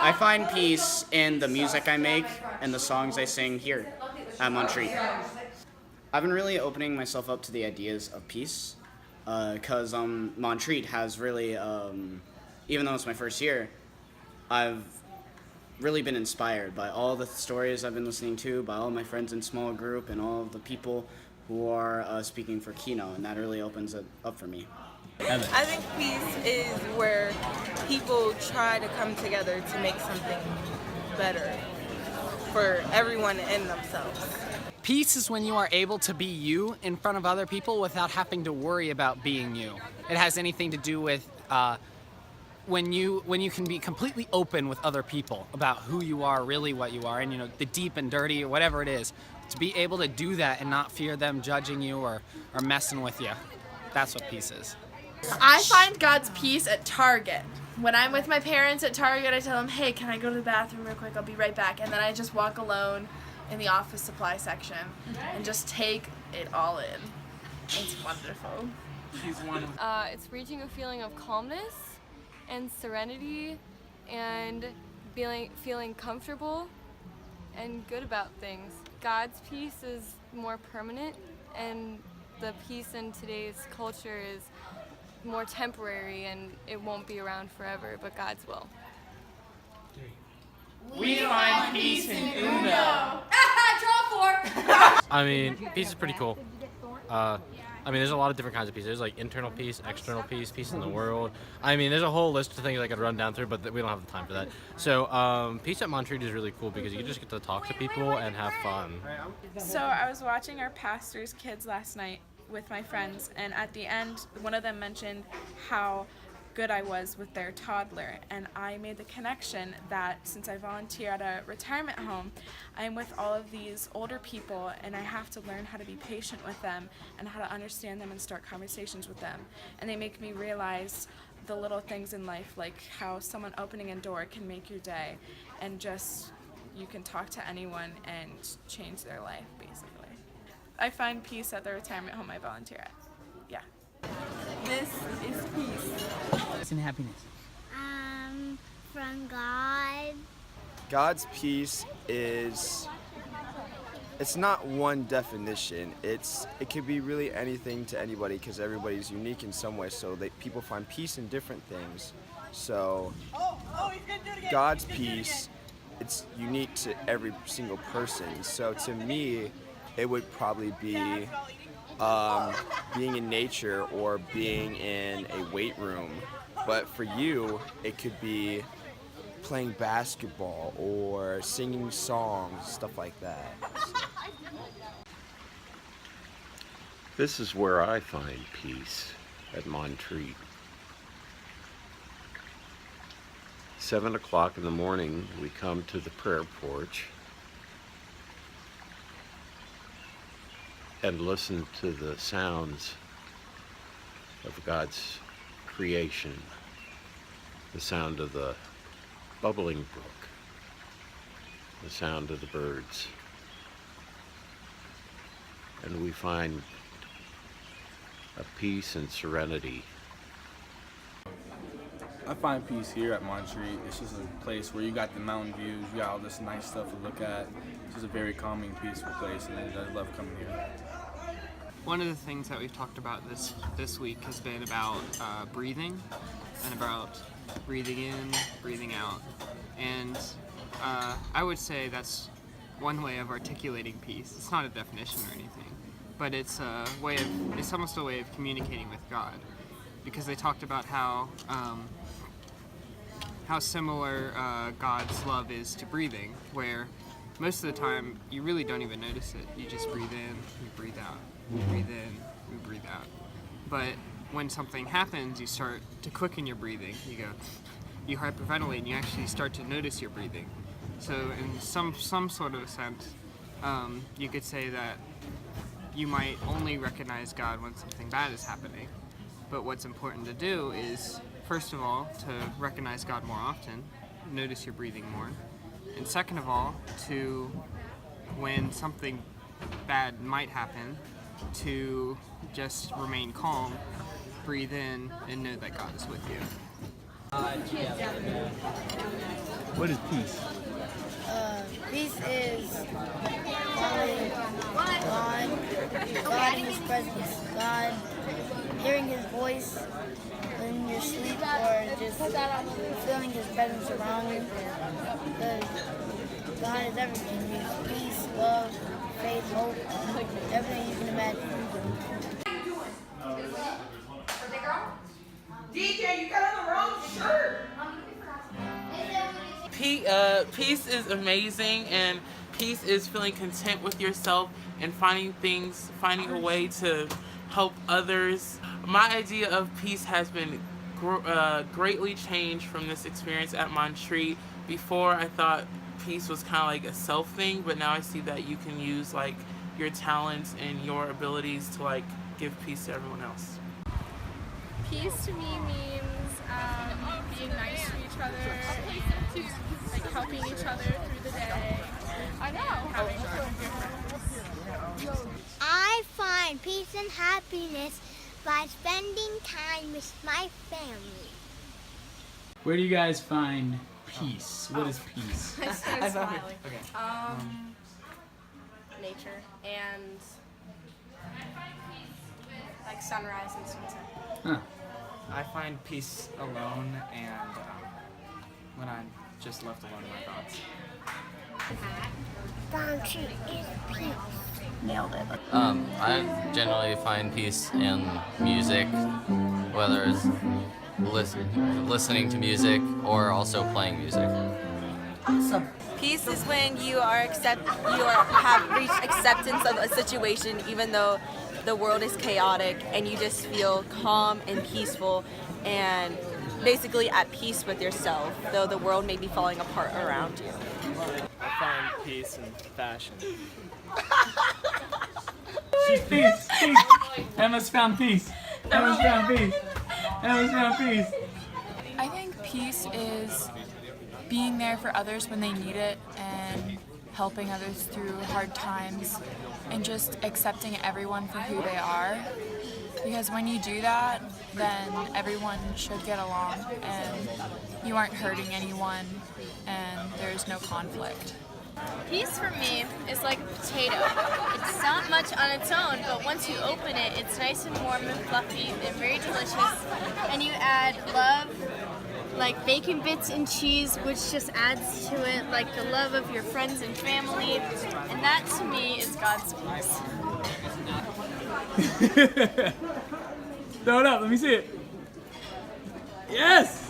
I find peace in the music I make and the songs I sing here at Montreat. I've been really opening myself up to the ideas of peace because Montreat has really, even though it's my first year, I've really been inspired by all the stories I've been listening to, by all my friends in small group, and all of the people who are speaking for Kino, and that really opens it up for me. I think peace is where people try to come together to make something better for everyone and themselves. Peace is when you are able to be you in front of other people without having to worry about being you. It has anything to do with when you can be completely open with other people about who you are, really what you are, and the deep and dirty or whatever it is. To be able to do that and not fear them judging you or messing with you. That's what peace is. I find God's peace at Target. When I'm with my parents at Target, I tell them, hey, can I go to the bathroom real quick? I'll be right back. And then I just walk alone in the office supply section and just take it all in. It's wonderful. It's reaching a feeling of calmness and serenity and feeling comfortable and good about things. God's peace is more permanent, and the peace in today's culture is more temporary, and it won't be around forever, but God's will. We find peace in Uno. I mean, peace is pretty cool. There's a lot of different kinds of peace. There's like internal peace, external peace, peace in the world. There's a whole list of things I could run down through, but we don't have the time for that. So, peace at Montreat is really cool because you just get to talk to people and have fun. So I was watching our pastor's kids last night with my friends, and at the end, one of them mentioned how good I was with their toddler, and I made the connection that since I volunteer at a retirement home, I'm with all of these older people, and I have to learn how to be patient with them and how to understand them and start conversations with them. And they make me realize the little things in life, like how someone opening a door can make your day, and just you can talk to anyone and change their life, basically. I find peace at the retirement home I volunteer at. Yeah. This is peace. And happiness. From God. God's peace it's not one definition. It could be really anything to anybody because everybody's unique in some way, so people find peace in different things. So God's peace, it's unique to every single person. So to me, it would probably be being in nature or being in a weight room. But for you, it could be playing basketball or singing songs, stuff like that. This is where I find peace at Montreat. 7 o'clock in the morning, we come to the prayer porch and listen to the sounds of God's creation, the sound of the bubbling brook, the sound of the birds, and we find a peace and serenity. I find peace here at Montreat. It's just a place where you got the mountain views, you got all this nice stuff to look at. It's just a very calming, peaceful place, and I love coming here. One of the things that we've talked about this week has been about breathing and about breathing in, breathing out. And I would say that's one way of articulating peace. It's not a definition or anything, but it's almost a way of communicating with God, because they talked about how similar God's love is to breathing, where most of the time you really don't even notice it. You just breathe in, you breathe out. You breathe in, you breathe out. But when something happens, you start to quicken your breathing. You hyperventilate, and you actually start to notice your breathing. So in some sort of a sense, you could say that you might only recognize God when something bad is happening. But what's important to do is, first of all, to recognize God more often, notice your breathing more. And second of all, to, when something bad might happen, to just remain calm, breathe in, and know that God is with you. What is peace? Peace is following God in His presence, God hearing His voice when you're asleep, or just feeling His presence around you. Because God is everything. He's peace, love, faith, hope, everything you can imagine. DJ, you got on the wrong shirt. Peace is amazing, and peace is feeling content with yourself and finding a way to help others. My idea of peace has been greatly changed from this experience at Montreat. Before, I thought peace was kind of like a self thing, but now I see that you can use like your talents and your abilities to like give peace to everyone else. Peace to me means being nice to each other and like helping each other through the day. I know. I find peace and happiness by spending time with my family. Where do you guys find peace? What is peace? I started smiling. Okay. Nature and like sunrise and sunset. Huh. I find peace alone and when I'm just left alone with my thoughts. Montreat is peace. Nailed it. I generally find peace in music, whether it's listening to music or also playing music. Awesome. Peace is when you have reached acceptance of a situation, even though the world is chaotic, and you just feel calm and peaceful and basically at peace with yourself, though the world may be falling apart around you. I find peace in fashion. Peace. Emma's found peace. Emma's found peace. Emma's found peace. I think peace is being there for others when they need it and helping others through hard times and just accepting everyone for who they are. Because when you do that, then everyone should get along and you aren't hurting anyone and there's no conflict. Peace for me is like a potato. It's not much on its own, but once you open it, it's nice and warm and fluffy and very delicious. And you add love, like bacon bits and cheese, which just adds to it, like the love of your friends and family. And that to me is God's peace. Throw it up, let me see it. Yes!